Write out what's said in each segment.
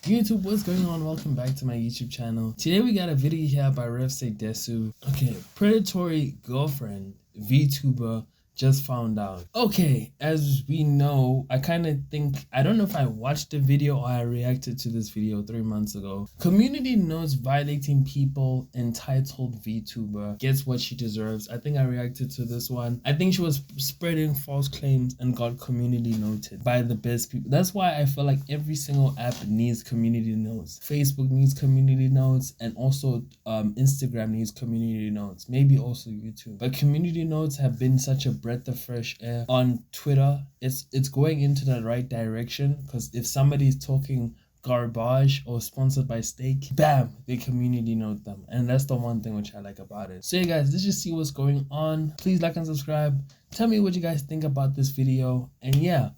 YouTube, what's going on? Welcome back to my YouTube channel. Today we got a video here by Rev desu. Okay, predatory girlfriend VTuber just found out. Okay, as we know, I don't know if I watched the video or I reacted to this video 3 months ago. Community notes violating people, entitled VTuber gets what she deserves. I think I reacted to this one. I think she was spreading false claims and got community noted by the best people. That's why I feel like every single app needs community notes. Facebook needs community notes, and also Instagram needs community notes. Maybe also YouTube. But community notes have been such a breath of fresh air. On Twitter, it's going into the right direction, because if somebody is talking garbage or sponsored by steak, bam, they community note them, and that's the one thing which I like about it. So yeah guys, let's just see what's going on. Please like and subscribe. Tell me what you guys think about this video, and yeah,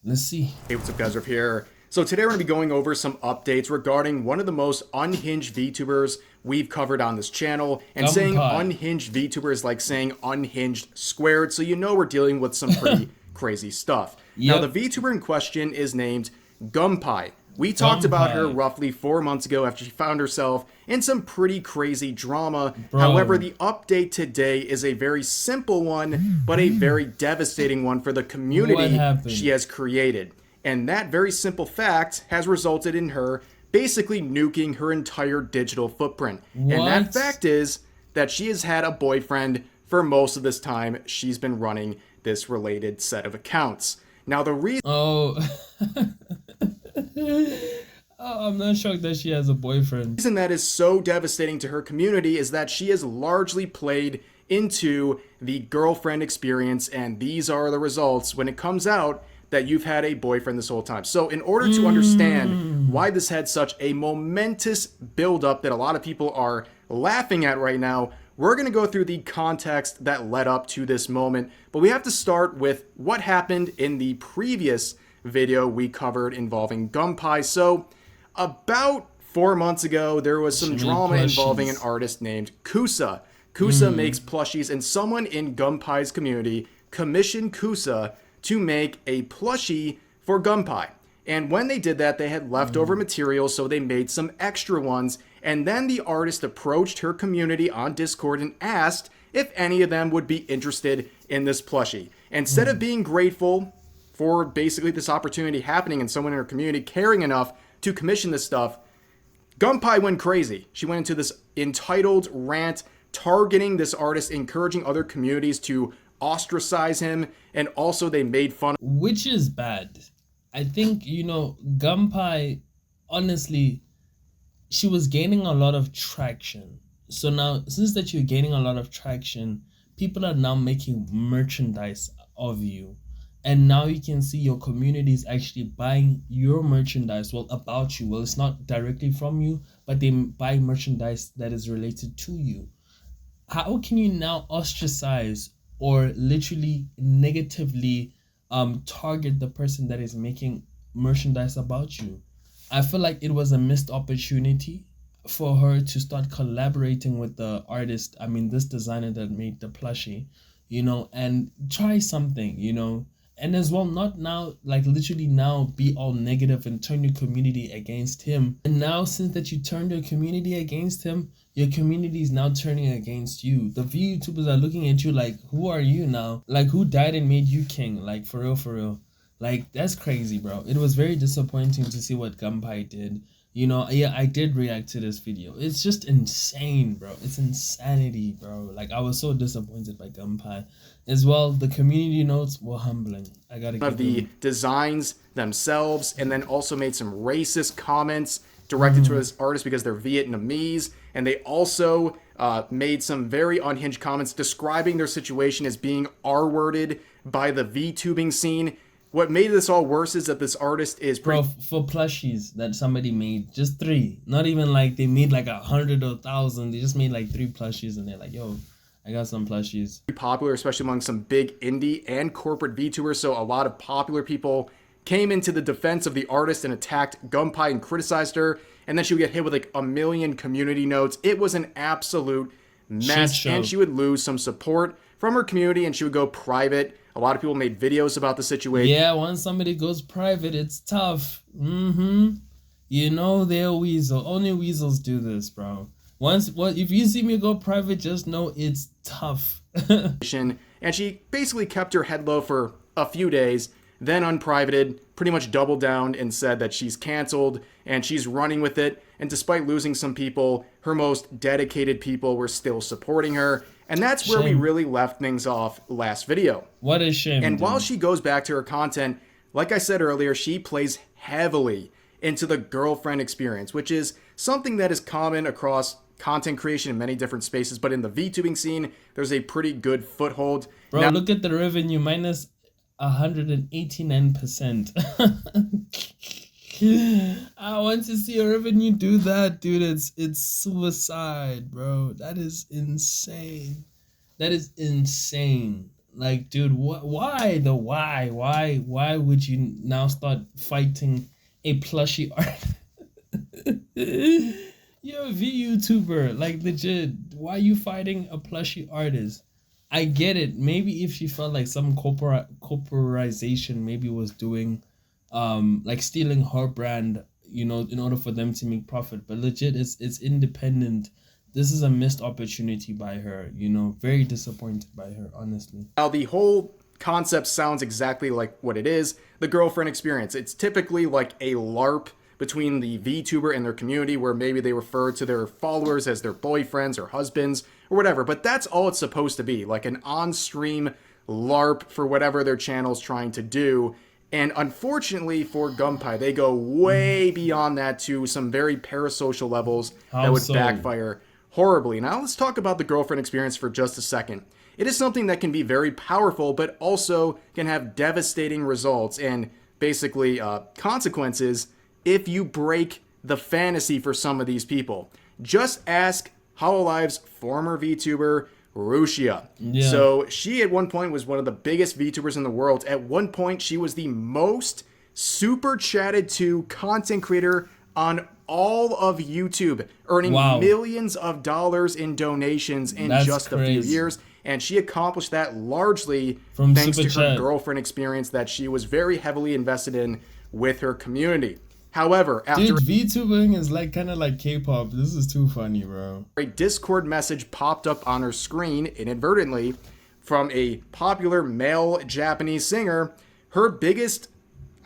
let's see. Hey, what's up guys, Rev here. So today we're going to be going over some updates regarding one of the most unhinged VTubers we've covered on this channel. And saying unhinged VTuber is like saying unhinged squared, so you know we're dealing with some pretty crazy stuff. Now the VTuber in question is named Gunpie. We talked about her roughly 4 months ago after she found herself in some pretty crazy drama. However, the update today is a very simple one, but a very devastating one for the community she has created. And that very simple fact has resulted in her basically nuking her entire digital footprint. And that fact is that she has had a boyfriend for most of this time she's been running this related set of accounts. Now the reason... I'm not shocked that she has a boyfriend. The reason that is so devastating to her community is that she has largely played into the girlfriend experience, and these are the results when it comes out that you've had a boyfriend this whole time. So in order to understand why this had such a momentous buildup that a lot of people are laughing at right now, we're going to go through the context that led up to this moment. But we have to start with what happened in the previous video we covered involving Gunpie. So about 4 months ago, there was some drama involving an artist named Kusa. Kusa makes plushies, and someone in Gunpie's community commissioned Kusa to make a plushie for Gunpie. And when they did that, they had leftover material, so they made some extra ones. And then the artist approached her community on Discord and asked if any of them would be interested in this plushie. Instead of being grateful for basically this opportunity happening and someone in her community caring enough to commission this stuff, Gunpie went crazy. She went into this entitled rant targeting this artist, encouraging other communities to ostracize him, and also they made fun, which is bad. I think, you know, Gunpie, honestly, she was gaining a lot of traction. So now, since that you're gaining a lot of traction, people are now making merchandise of you. And now you can see your community is actually buying your merchandise, well, about you. Well, it's not directly from you, but they buy merchandise that is related to you. How can you now ostracize or literally negatively target the person that is making merchandise about you? I feel like it was a missed opportunity for her to start collaborating with the artist, this designer that made the plushie, you know, and try something, you know. And as well, not now, like literally now be all negative and turn your community against him. And now, since that you turned your community against him, your community is now turning against you. The VTubers are looking at you like, who are you now? Like, who died and made you king? Like, for real, for real. Like, that's crazy, bro. It was very disappointing to see what Gunpie did. You know, yeah, I did react to this video. It's just insane, bro. It's insanity, bro. Like, I was so disappointed by Gunpie. As well, the community notes were humbling. I gotta give the designs themselves, and then also made some racist comments directed to this artist because they're Vietnamese. And they also made some very unhinged comments describing their situation as being R-worded by the VTubing scene. What made this all worse is that this artist is for plushies that somebody made, just 3. Not even like they made like 100 or 1,000. They just made like 3 plushies, and they're like, yo, I got some plushies. Popular, especially among some big indie and corporate VTubers. So a lot of popular people came into the defense of the artist and attacked Gunpie and criticized her. And then she would get hit with like 1 million community notes. It was an absolute mess, and she would lose some support from her community, and she would go private. A lot of people made videos about the situation. Yeah, once somebody goes private, it's tough. You know they're weasel. Only weasels do this, bro. If you see me go private, just know it's tough. And she basically kept her head low for a few days, then unprivated, pretty much doubled down and said that she's canceled and she's running with it. And despite losing some people, her most dedicated people were still supporting her. And that's where we Shame. really left things off last video. What a shame. And while dude. she goes back to her content, like I said earlier, she plays heavily into the girlfriend experience, which is something that is common across content creation in many different spaces. But in the VTubing scene, there's a pretty good foothold. Bro, Now, look at the revenue minus 189%. I want to see a revenue do that, dude. It's suicide, bro. That is insane. That is insane. Like, dude, why why would you now start fighting a plushie art? You're a VTuber, like legit. Why are you fighting a plushie artist? I get it. Maybe if she felt like some corporatization maybe was doing, like stealing her brand, you know, in order for them to make profit. But legit, it's independent. This is a missed opportunity by her. You know, very disappointed by her, honestly. now the whole concept sounds exactly like what it is, the girlfriend experience. It's typically like a LARP between the VTuber and their community where maybe they refer to their followers as their boyfriends or husbands or whatever, but that's all it's supposed to be, like an on-stream LARP for whatever their channel's trying to do. And unfortunately for Gunpei, they go way beyond that to some very parasocial levels that would backfire horribly. Now let's talk about the girlfriend experience for just a second. It is something that can be very powerful, but also can have devastating results and basically consequences if you break the fantasy for some of these people. Just ask Hololive's former VTuber, Rushia. Yeah. So she at one point was one of the biggest VTubers in the world. At one point, she was the most super chatted to content creator on all of YouTube, earning millions of dollars in donations in just a few years. And she accomplished that largely thanks to her girlfriend experience that she was very heavily invested in with her community. However, after VTubing is like kind of like K-pop. This is too funny, bro. A Discord message popped up on her screen inadvertently from a popular male Japanese singer, her biggest,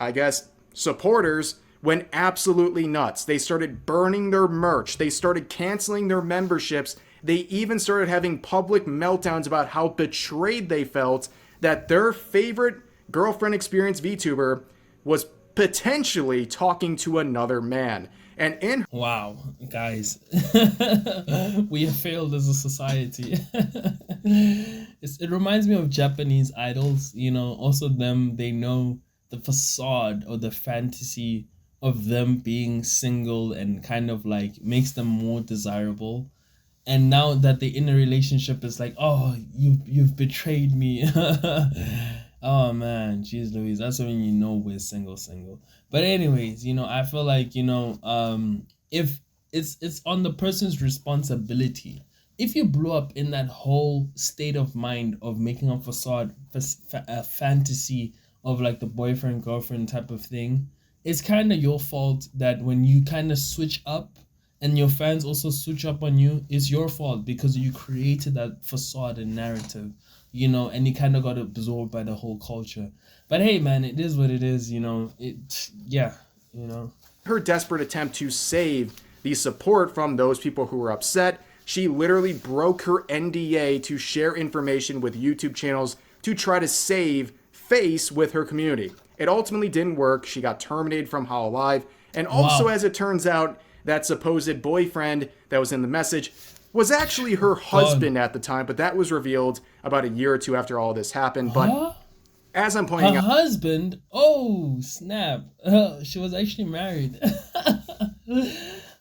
I guess, supporters went absolutely nuts. They started burning their merch. They started canceling their memberships. They even started having public meltdowns about how betrayed they felt that their favorite girlfriend experience VTuber was potentially talking to another man. And in wow, guys, we have failed as a society. It reminds me of Japanese idols, you know, also they know the facade or the fantasy of them being single and kind of like makes them more desirable. And now that they're in a relationship, it's like, oh, you've betrayed me. Oh man, jeez Louise, that's when you know we're single. But anyways, you know, I feel like, you know, if it's on the person's responsibility. If you blew up in that whole state of mind of making a facade, a fantasy of like the boyfriend girlfriend type of thing, it's kind of your fault that when you kind of switch up and your fans also switch up on you, it's your fault because you created that facade and narrative, you know, and you kind of got absorbed by the whole culture. But hey, man, it is what it is, you know. Yeah, you know. Her desperate attempt to save the support from those people who were upset, she literally broke her NDA to share information with YouTube channels to try to save face with her community. It ultimately didn't work. She got terminated from Hololive. And also, as it turns out, that supposed boyfriend that was in the message was actually her husband at the time, but that was revealed about a year or two after all this happened. But as I'm pointing out, husband? Oh, snap. She was actually married.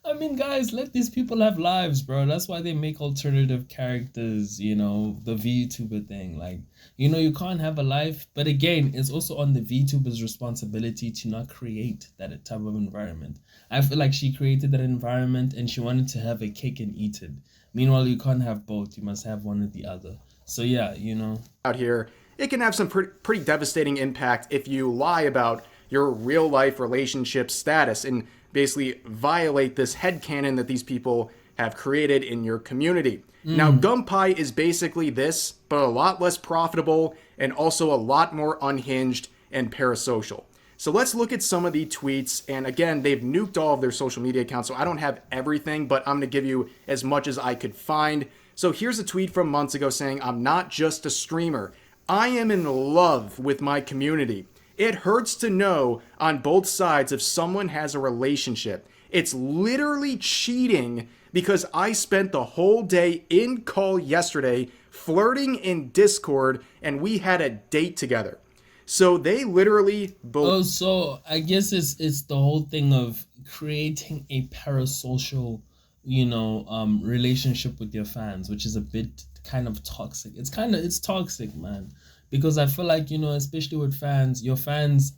I mean, guys, let these people have lives, bro. That's why they make alternative characters, you know, the VTuber thing. Like, you know, you can't have a life. But again, it's also on the VTuber's responsibility to not create that type of environment. I feel like she created that environment and she wanted to have a cake and eat it. Meanwhile, you can't have both. You must have one or the other. So yeah, you know. Out here, it can have some pretty devastating impact if you lie about your real life relationship status. And basically violate this headcanon that these people have created in your community. Now, Gunpei is basically this, but a lot less profitable and also a lot more unhinged and parasocial. So let's look at some of the tweets. And again, they've nuked all of their social media accounts, so I don't have everything, but I'm going to give you as much as I could find. So here's a tweet from months ago saying, "I'm not just a streamer. I am in love with my community. It hurts to know on both sides if someone has a relationship. It's literally cheating because I spent the whole day in call yesterday flirting in Discord and we had a date together." So they literally Oh, so I guess it's the whole thing of creating a parasocial, relationship with your fans, which is a bit kind of toxic. It's toxic, man, because I feel like, especially with fans, your fans.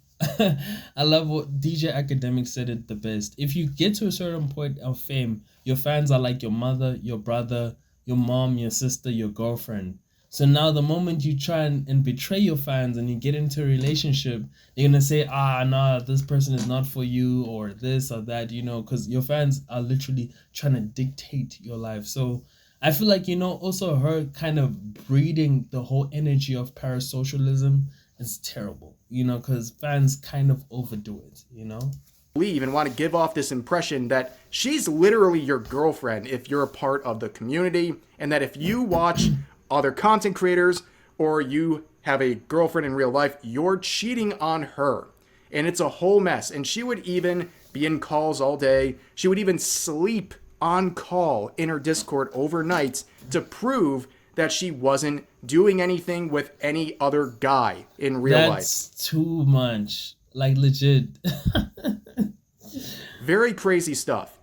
I love what DJ Academic said it the best. If you get to a certain point of fame, your fans are like your mother, your brother, your mom, your sister, your girlfriend. So now the moment you try and betray your fans and you get into a relationship, they're going to say, nah, this person is not for you or this or that, because your fans are literally trying to dictate your life. So I feel like, also her kind of breeding the whole energy of parasocialism is terrible, because fans kind of overdo it, believe and want to give off this impression that she's literally your girlfriend if you're a part of the community, and that if you watch other content creators or you have a girlfriend in real life, you're cheating on her. And it's a whole mess. And she would even be in calls all day. She would even sleep on call in her Discord overnight to prove that she wasn't doing anything with any other guy in real life. That's too much. Like, legit. Very crazy stuff.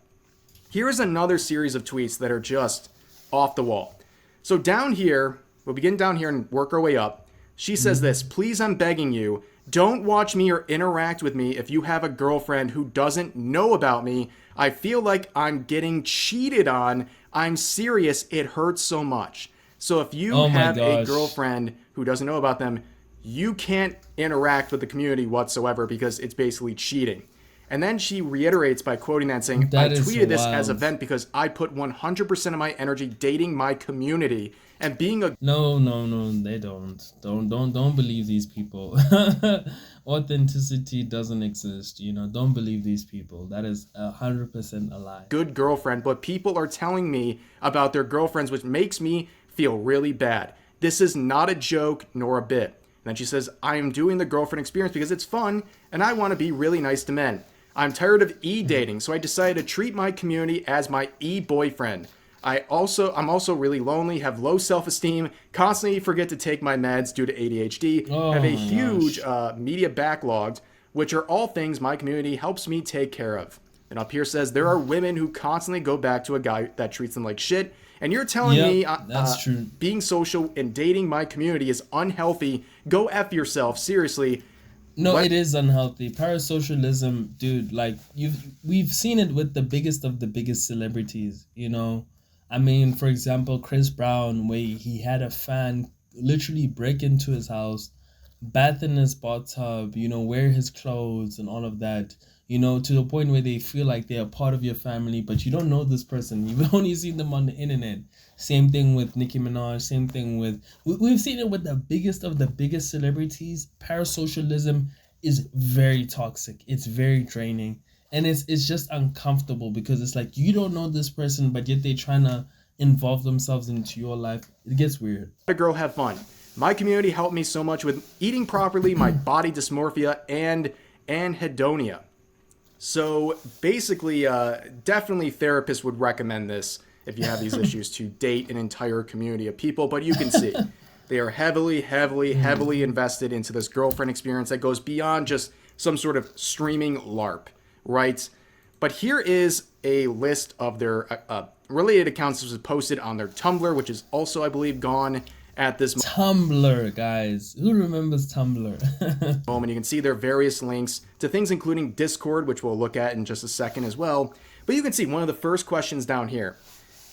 Here's another series of tweets that are just off the wall. So down here, we'll begin down here and work our way up. She says this: "Please, I'm begging you, don't watch me or interact with me if you have a girlfriend who doesn't know about me. I feel like I'm getting cheated on. I'm serious. It hurts so much." So if you have a girlfriend who doesn't know about them, you can't interact with the community whatsoever because it's basically cheating. And then she reiterates by quoting that, saying, "I tweeted this as a vent because I put 100% of my energy dating my community and being a..." No, they don't. Don't believe these people. Authenticity doesn't exist, Don't believe these people. That is 100% a lie. "Good girlfriend, but people are telling me about their girlfriends, which makes me feel really bad. This is not a joke nor a bit." And then she says, "I am doing the girlfriend experience because it's fun and I want to be really nice to men. I'm tired of e-dating, so I decided to treat my community as my e-boyfriend. I'm also really lonely, have low self-esteem, constantly forget to take my meds due to ADHD, have a huge media backlog, which are all things my community helps me take care of." And up here says, "There are women who constantly go back to a guy that treats them like shit. And you're telling me that's true. Being social and dating my community is unhealthy. Go F yourself, seriously." No, it is unhealthy. Parasocialism, dude, like we've seen it with the biggest of the biggest celebrities, I mean, for example, Chris Brown, where he had a fan literally break into his house, bath in his bathtub, wear his clothes and all of that, to the point where they feel like they're a part of your family, but you don't know this person. You've only seen them on the internet. Same thing with Nicki Minaj. Same thing with... We've seen it with the biggest of the biggest celebrities. Parasocialism is very toxic. It's very draining. And it's just uncomfortable because it's like you don't know this person, but yet they're trying to involve themselves into your life. It gets weird. "A girl, have fun. My community helped me so much with eating properly, my body dysmorphia, and anhedonia." So basically, definitely therapists would recommend this if you have these issues, to date an entire community of people. But you can see they are heavily invested into this girlfriend experience that goes beyond just some sort of streaming LARP, right? But here is a list of their related accounts that was posted on their Tumblr, which is also, I believe, gone at this Tumblr, guys. Who remembers Tumblr? moment. You can see their various links to things including Discord, which we'll look at in just a second as well. But you can see one of the first questions down here.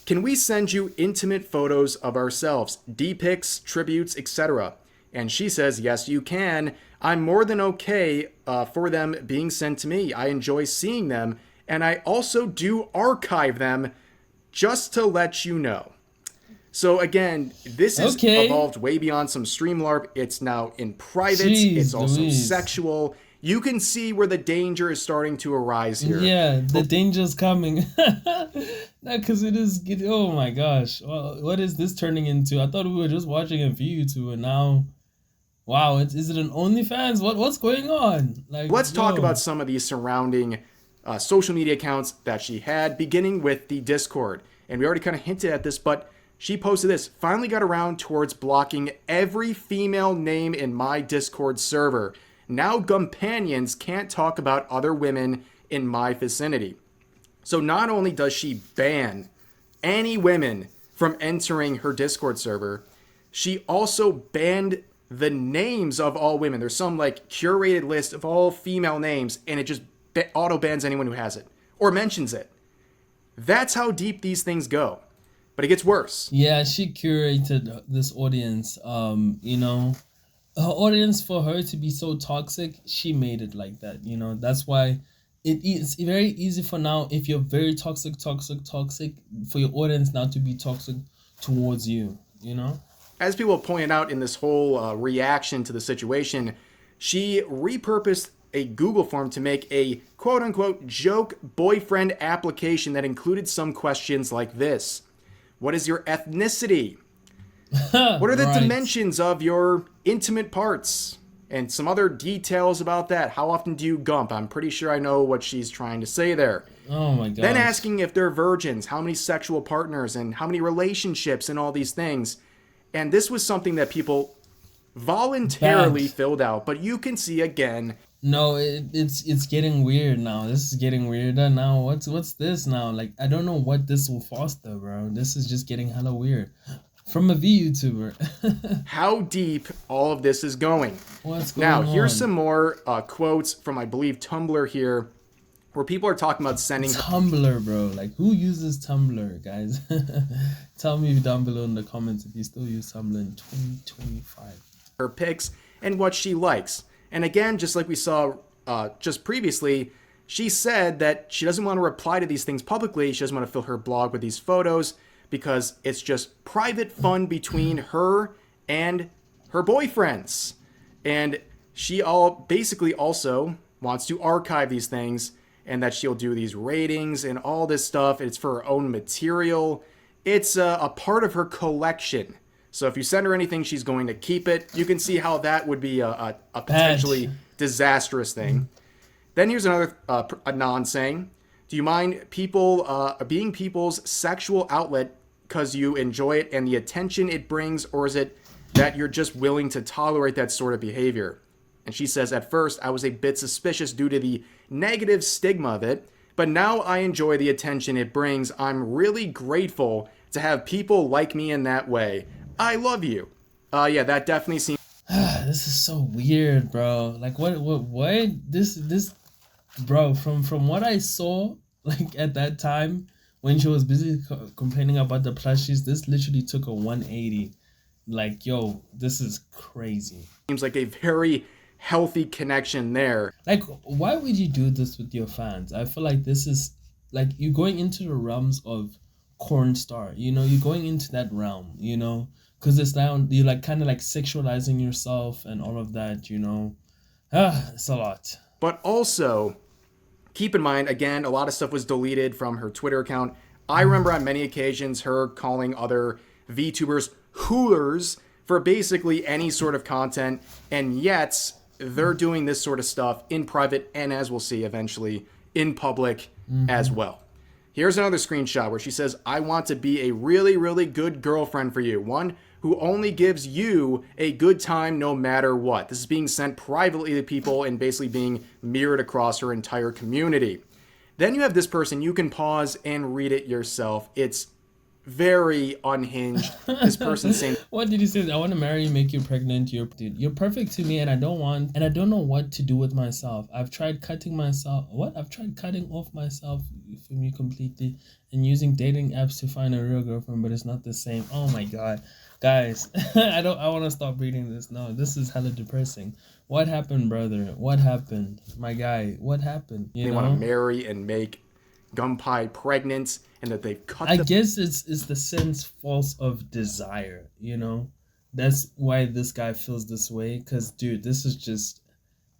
"Can we send you intimate photos of ourselves, D-pics, tributes, etc.? And she says, "Yes, you can. I'm more than okay for them being sent to me. I enjoy seeing them And I also do archive them just to let you know. So again, this is evolved way beyond some Streamlarp. It's now in private. Jeez it's also Louise. sexual. You can see where the danger is starting to arise here. Yeah, the danger's coming. Because it is. Oh my gosh. What is this turning into? I thought we were just watching a VTuber, and now, wow, is it an OnlyFans? What's going on? Like, let's talk about some of these surrounding social media accounts that she had, beginning with the Discord. And we already kind of hinted at this, but she posted this. Finally got around towards blocking every female name in my Discord server. Now companions can't talk about other women in my vicinity. So not only does she ban any women from entering her Discord server, she also banned the names of all women. There's some like curated list of all female names, and it just auto bans anyone who has it or mentions it. That's how deep these things go. But it gets worse. Yeah, she curated this audience. Her audience, for her to be so toxic, she made it like that. That's why it's very easy for now, if you're very toxic, for your audience now to be toxic towards you, As people pointed out in this whole reaction to the situation, she repurposed a Google form to make a quote-unquote joke boyfriend application that included some questions like this. What is your ethnicity? What are the dimensions of your intimate parts? And some other details about that. How often do you gump? I'm pretty sure I know what she's trying to say there. Oh my god. Then asking if they're virgins, how many sexual partners, and how many relationships, and all these things. And this was something that people voluntarily filled out. But you can see again. No, it's getting weird now. This is getting weirder now. What's this now? Like, I don't know what this will foster, bro. This is just getting hella weird. From a VTuber. How deep all of this is going. What's going on? Now, here's some more quotes from, I believe, Tumblr here, where people are talking about sending... Tumblr, bro. Like, who uses Tumblr, guys? Tell me down below in the comments if you still use Tumblr in 2025. Her pics and what she likes. And again, just like we saw just previously, she said that she doesn't want to reply to these things publicly. She doesn't want to fill her blog with these photos because it's just private fun between her and her boyfriends. And she basically also wants to archive these things, and that she'll do these ratings and all this stuff. It's for her own material. It's a part of her collection. So if you send her anything, she's going to keep it. You can see how that would be a potentially disastrous thing. Then here's another Anon saying, do you mind people being people's sexual outlet because you enjoy it and the attention it brings, or is it that you're just willing to tolerate that sort of behavior? And she says, at first, I was a bit suspicious due to the negative stigma of it, but now I enjoy the attention it brings. I'm really grateful to have people like me in that way. I love you. Yeah, that definitely seems... This is so weird, bro. Like, what? This, bro, from what I saw, like, at that time, when she was busy complaining about the plushies, this literally took a 180. Like, yo, this is crazy. Seems like a very healthy connection there. Like, why would you do this with your fans? I feel like this is, like, you're going into the realms of corn star, you're going into that realm, because it's now, you're like kind of like sexualizing yourself and all of that, it's a lot. But also, keep in mind, again, a lot of stuff was deleted from her Twitter account. I remember on many occasions her calling other VTubers hoolers for basically any sort of content, and yet they're doing this sort of stuff in private and, as we'll see eventually, in public as well. Here's another screenshot where she says, I want to be a really, really good girlfriend for you. One who only gives you a good time no matter what. This is being sent privately to people and basically being mirrored across her entire community. Then you have this person. You can pause and read it yourself. It's very unhinged. This person saying, what did he say? I want to marry you, make you pregnant. You're perfect to me, and I don't know what to do with myself. I've tried cutting off myself from you completely and using dating apps to find a real girlfriend, but it's not the same. Oh my god, guys, I want to stop reading this. No, this is hella depressing. What happened, brother? What happened, my guy? What happened? They want to marry and make Gunpei pregnant and that they've cut I the guess it's the sense false of desire, you know? That's why this guy feels this way. Cause dude, this is just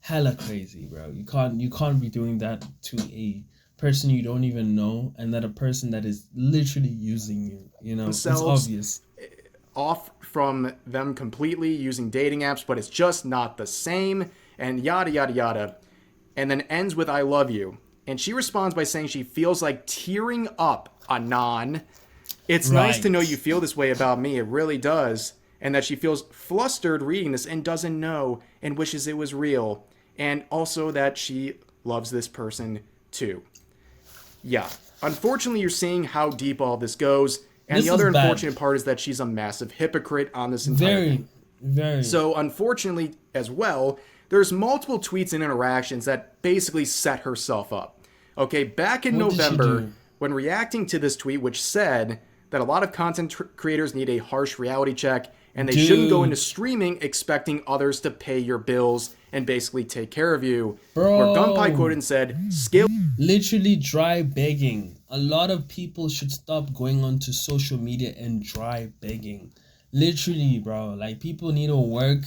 hella crazy, bro. You can't be doing that to a person you don't even know, and that a person that is literally using you, you know? It's themselves obvious. off from them completely using dating apps, but it's just not the same, and yada yada yada. And then ends with "I love you." And she responds by saying she feels like tearing up, Anon. It's nice to know Right. you feel this way about me. It really does. And that she feels flustered reading this and doesn't know and wishes it was real. And also that she loves this person too. Yeah. Unfortunately, you're seeing how deep all this goes. And This the is other bad. unfortunate part is that she's a massive hypocrite on this entire Very, thing. very. So, unfortunately, as well, there's multiple tweets and interactions that basically set herself up. Okay, back in What did she November, do? when reacting to this tweet, which said that a lot of content creators need a harsh reality check and they shouldn't go into Dude, streaming expecting others to pay your bills and basically take care of you, where Gunpei bro. quoted and said, "Skill Literally dry begging. A lot of people should stop going onto social media and dry begging. Literally, bro. Like people need to work,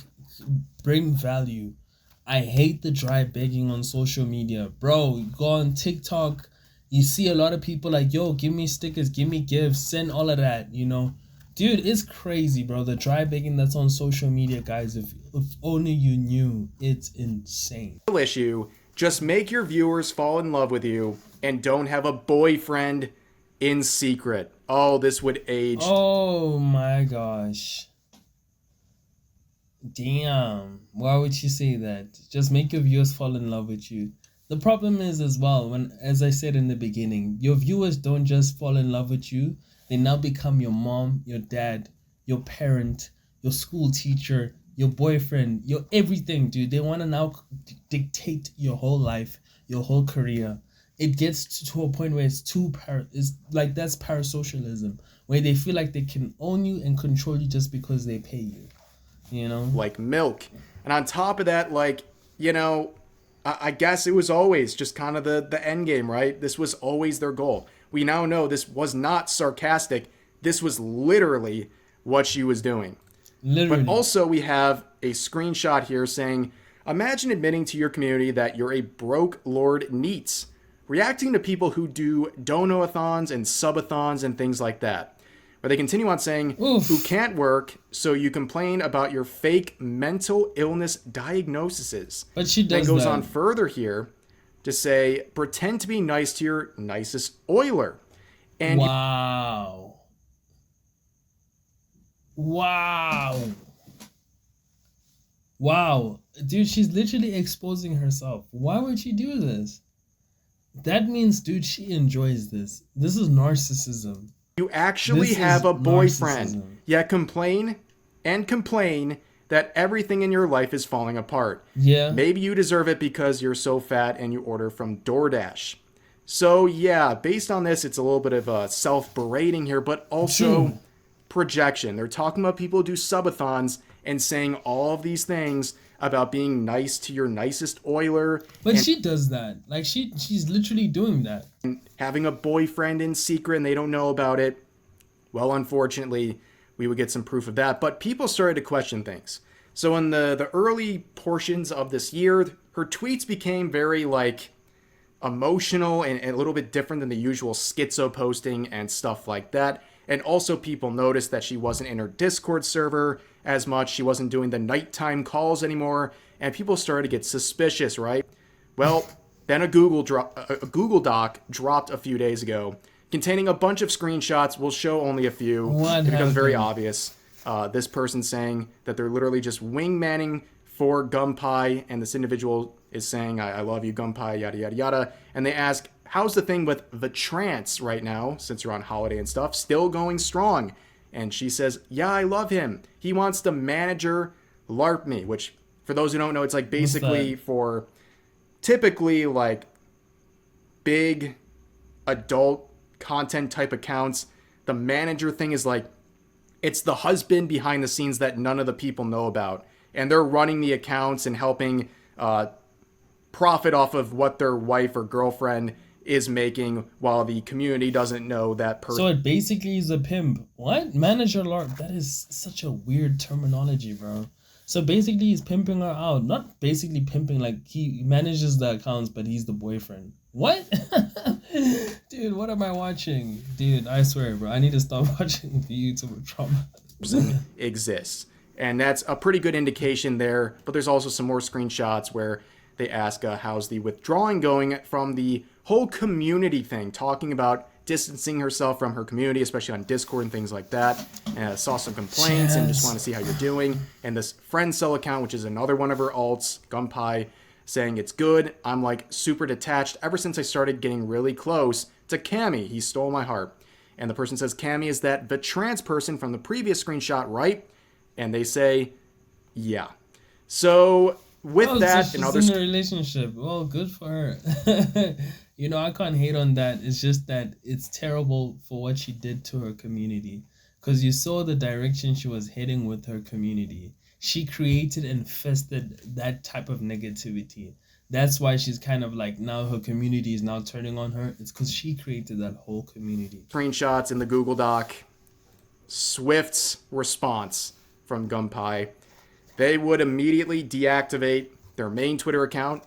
bring value. I hate the dry begging on social media. Bro, you go on TikTok, you see a lot of people like, yo, give me stickers, give me gifts, send all of that, you know. Dude, it's crazy, bro. The dry begging that's on social media, guys. If only you knew. It's insane. issue. Just make your viewers fall in love with you and don't have a boyfriend in secret." Oh, this would age. Oh my gosh. Damn. Why would you say that? Just make your viewers fall in love with you. The problem is as well, when as I said in the beginning, your viewers don't just fall in love with you, they now become your mom, your dad, your parent, your school teacher, your boyfriend, your everything, dude. They want to now dictate your whole life, your whole career. It gets to a point where it's like that's parasocialism, where they feel like they can own you and control you just because they pay you. You know? Like milk. And on top of that, like, you know, I guess it was always just kind of the end game, right? This was always their goal. We now know this was not sarcastic. This was literally what she was doing. But Literally. also, we have a screenshot here saying, "Imagine admitting to your community that you're a broke Lord Neats, reacting to people who do dono-a-thons and subathons and things like that." Where they continue on saying, Oof. "Who can't work, so you complain about your fake mental illness diagnoses." But she Then does goes that. on further here to say, "Pretend to be nice to your nicest oiler." And Wow. Wow. Wow. Dude, she's literally exposing herself. Why would she do this? That means, dude, she enjoys this. This is narcissism. you actually This have is a boyfriend, narcissism. yet complain and complain that everything in your life is falling apart. Yeah. Maybe you deserve it because you're so fat and you order from DoorDash. So yeah, based on this, it's a little bit of a self-berating here, but also True. projection. They're talking about people who do subathons and saying all of these things about being nice to your nicest oiler But and she does that. Like she's literally doing that. having a boyfriend in secret and they don't know about it. Well, unfortunately, we would get some proof of that. But people started to question things. So in the early portions of this year, her tweets became very like emotional and a little bit different than the usual schizo posting and stuff like that. And also people noticed that she wasn't in her Discord server as much. She wasn't doing the nighttime calls anymore. And people started to get suspicious, right? Well, then a Google Doc dropped a few days ago containing a bunch of screenshots. We'll show only a few. What It becomes very happened? obvious. This person saying that they're literally just wingmanning for Gunpei, and this individual is saying, I love you, Gunpei, yada, yada, yada. And they ask, how's the thing with the trance right now, since you're on holiday and stuff, still going strong? And she says, yeah, I love him. He wants to manager LARP me, which, for those who don't know, it's like basically for typically like big adult content type accounts. The manager thing is like, it's the husband behind the scenes that none of the people know about. And they're running the accounts and helping profit off of what their wife or girlfriend is making while the community doesn't know that person. So it basically is a pimp. What? Manager lord? That is such a weird terminology, bro. So basically he's pimping her out. Not basically pimping, like he manages the accounts, but he's the boyfriend. What? Dude, what am I watching? Dude, I swear, bro. I need to stop watching the YouTuber trauma. Exists. And that's a pretty good indication there. But there's also some more screenshots where they ask how's the withdrawing going from the whole community thing, talking about distancing herself from her community, especially on Discord and things like that. And I saw some complaints and just want to see how you're doing. And this friend cell account, which is another one of her alts, Gunpie, saying it's good. I'm like super detached ever since I started getting really close to Cammy. He stole my heart. And the person says Cammy is the trans person from the previous screenshot, right? And they say, yeah. So with that, so and she's others in a relationship. Well, good for her. You know, I can't hate on that. It's just that it's terrible for what she did to her community. Because you saw the direction she was heading with her community. She created and festered that type of negativity. That's why she's kind of like, now her community is now turning on her. It's because she created that whole community. Screenshots in the Google Doc. Swift's response from Gunpie. They would immediately deactivate their main Twitter account.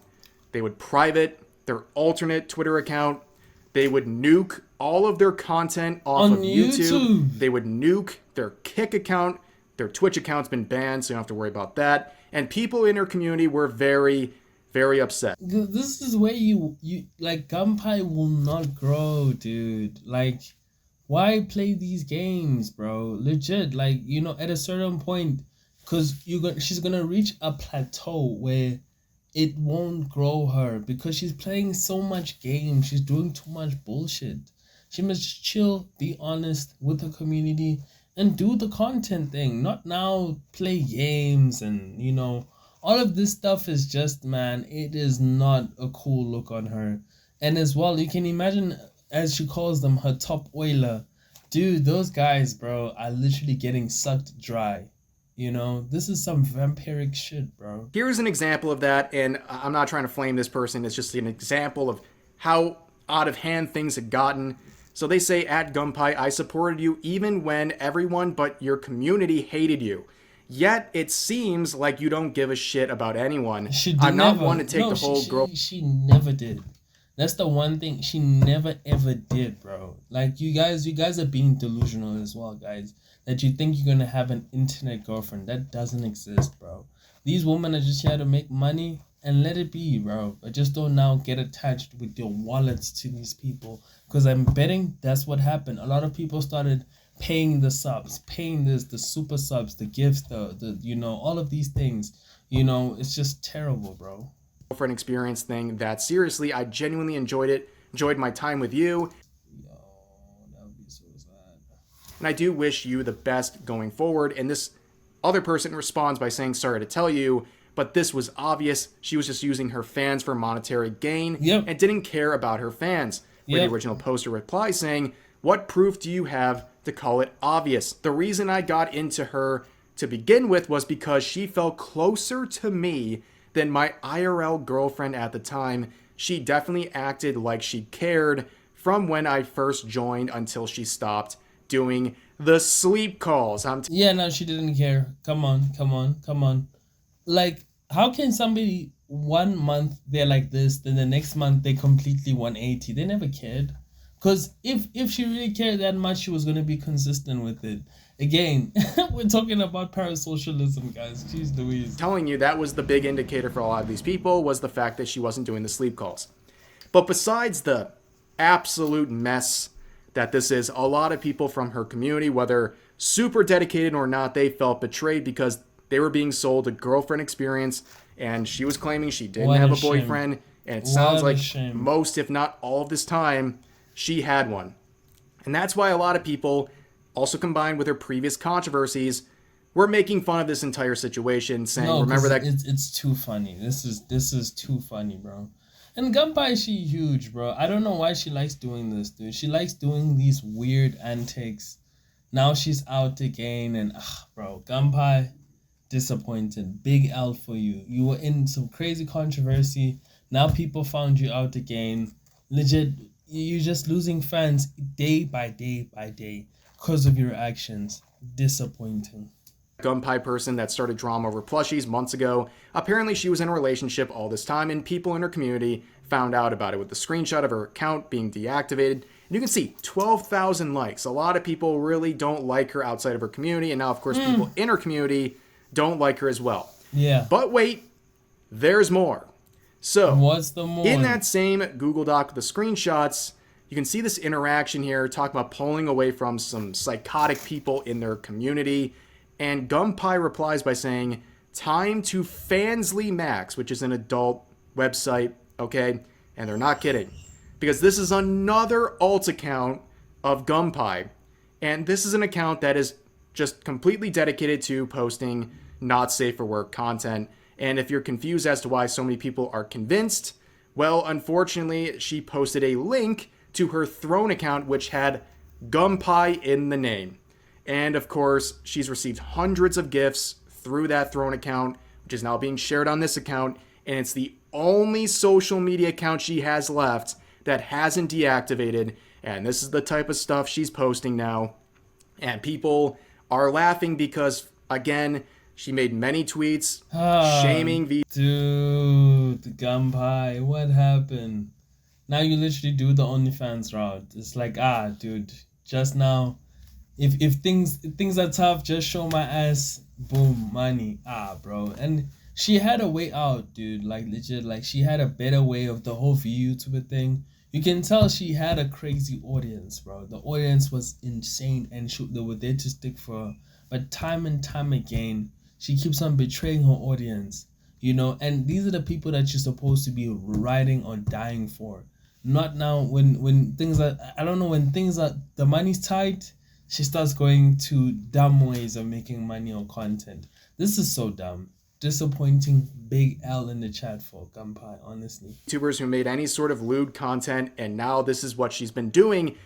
They would private their alternate Twitter account. They would nuke all of their content off of YouTube. They would nuke their Kick account. Their Twitch account's been banned, so you don't have to worry about that. And people in her community were very, very upset. This is where you like, Gunpie will not grow, dude. Like, why play these games, bro? Legit, like, you know, at a certain point, because she's gonna reach a plateau where it won't grow her because she's playing so much game. She's doing too much bullshit. She must just chill, be honest with her community, and do the content thing. Not now play games and, you know, all of this stuff is just, man, it is not a cool look on her. And as well, you can imagine, as she calls them, her top oiler. Dude, those guys, bro, are literally getting sucked dry. You know, this is some vampiric shit, bro. Here's an example of that, and I'm not trying to flame this person. It's just an example of how out of hand things had gotten. So they say, at Gunpie, I supported you even when everyone but your community hated you. Yet it seems like you don't give a shit about anyone. I'm not one to take the whole girl. She never did. That's the one thing she never ever did, bro. Like, you guys are being delusional as well, guys. That you think you're gonna have an internet girlfriend. That doesn't exist, bro. These women are just here to make money and let it be, bro. But just don't now get attached with your wallets to these people. Because I'm betting that's what happened. A lot of people started paying the subs, paying the super subs, the gifts, the you know, all of these things. You know, it's just terrible, bro. Girlfriend experience thing that, seriously, I genuinely enjoyed it. Enjoyed my time with you. Yo, that would be so sad. And I do wish you the best going forward. And this other person responds by saying, sorry to tell you, but this was obvious. She was just using her fans for monetary gain and didn't care about her fans. Where the original poster replies saying, what proof do you have to call it obvious? The reason I got into her to begin with was because she felt closer to me than my IRL girlfriend at the time. She definitely acted like she cared from when I first joined until she stopped doing the sleep calls. Yeah, no, she didn't care. Come on. Like, how can somebody 1 month they're like this, then the next month they completely 180? They never cared. Because if she really cared that much, she was going to be consistent with it. Again, we're talking about parasocialism, guys. Jeez Louise. Telling you, that was the big indicator for a lot of these people, was the fact that she wasn't doing the sleep calls. But besides the absolute mess that this is, a lot of people from her community, whether super dedicated or not, they felt betrayed because they were being sold a girlfriend experience, and she was claiming she didn't have a boyfriend. And it sounds like most, if not all of this time, she had one. And that's why a lot of people, also combined with her previous controversies, were making fun of this entire situation, saying, remember that... It's too funny. This is too funny, bro. And Gunpie, she huge, bro. I don't know why she likes doing this, dude. She likes doing these weird antics. Now she's out again, and bro, Gunpie, disappointed. Big L for you. You were in some crazy controversy. Now people found you out again. Legit, you're just losing fans day by day by day because of your actions. Disappointing. Gunpei person that started drama over plushies months ago. Apparently, she was in a relationship all this time, and people in her community found out about it with the screenshot of her account being deactivated. And you can see 12,000 likes. A lot of people really don't like her outside of her community, and now, of course, people in her community don't like her as well. Yeah. But wait, there's more. So, what's the more? In that same Google Doc with the screenshots, you can see this interaction here, talking about pulling away from some psychotic people in their community. And Gunpei replies by saying, "Time to Fansly Max," which is an adult website, okay? And they're not kidding. Because this is another alt account of Gunpei. And this is an account that is just completely dedicated to posting not safe for work content. And if you're confused as to why so many people are convinced, well, unfortunately, she posted a link to her Throne account, which had Gunpei in the name. And of course, she's received hundreds of gifts through that Throne account, which is now being shared on this account. And it's the only social media account she has left that hasn't deactivated. And this is the type of stuff she's posting now. And people are laughing because, again, she made many tweets shaming Dude, Gunpei, what happened? Now you literally do the OnlyFans route. It's like, dude, just now. If things are tough, just show my ass, boom, money. Bro. And she had a way out, dude. Like, legit, like, she had a better way of the whole VTuber thing. You can tell she had a crazy audience, bro. The audience was insane, and they were there to stick for her. But time and time again, she keeps on betraying her audience, and these are the people that you're supposed to be riding or dying for. Not now when things are, I don't know, when things are, the money's tight, she starts going to dumb ways of making money on content. This is so dumb. Disappointing. Big L in the chat for Gunpei, honestly. YouTubers who made any sort of lewd content, and now this is what she's been doing,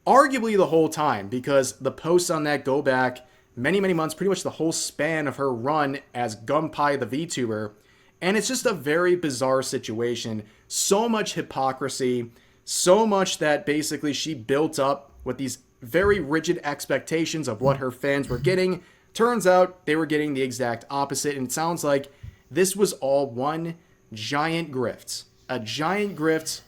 arguably the whole time, because the posts on that go back many, many months, pretty much the whole span of her run as Gunpei the VTuber. And it's just a very bizarre situation. So much hypocrisy, so much that basically she built up with these very rigid expectations of what her fans were getting. Turns out they were getting the exact opposite, and it sounds like this was all one giant grift. A giant grift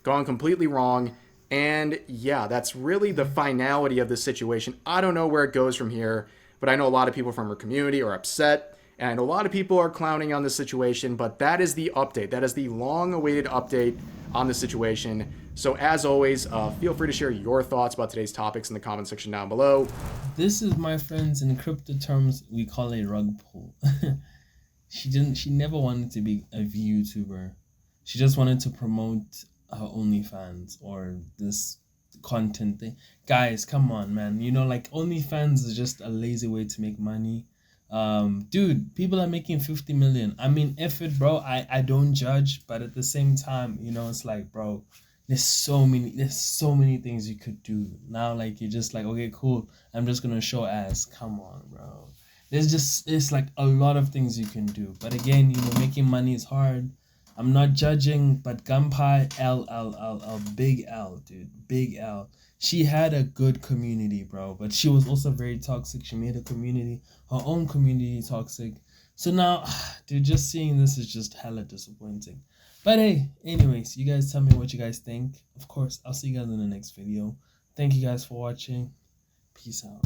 gone completely wrong, and yeah, that's really the finality of this situation. I don't know where it goes from here, but I know a lot of people from her community are upset, and I know a lot of people are clowning on this situation, but that is the update. That is the long-awaited update on the situation. So as always, feel free to share your thoughts about today's topics in the comment section down below. This is, my friends, in crypto terms, we call a rug pull. She never wanted to be a VTuber. She just wanted to promote her OnlyFans or this content thing. Guys, come on, man. Like, OnlyFans is just a lazy way to make money. Dude, people are making 50 million. I mean, F it, bro. I don't judge, but at the same time, it's like, bro, there's so many things you could do. Now, like, you're just like, okay, cool, I'm just gonna show ass. Come on, bro. It's like a lot of things you can do. But again, making money is hard. I'm not judging, but Gunpei, L, big L, dude, big L. She had a good community, bro, but she was also very toxic. She made her own community toxic. So now, dude, just seeing this is just hella disappointing. But hey, anyways, you guys tell me what you guys think. Of course, I'll see you guys in the next video. Thank you guys for watching. Peace out.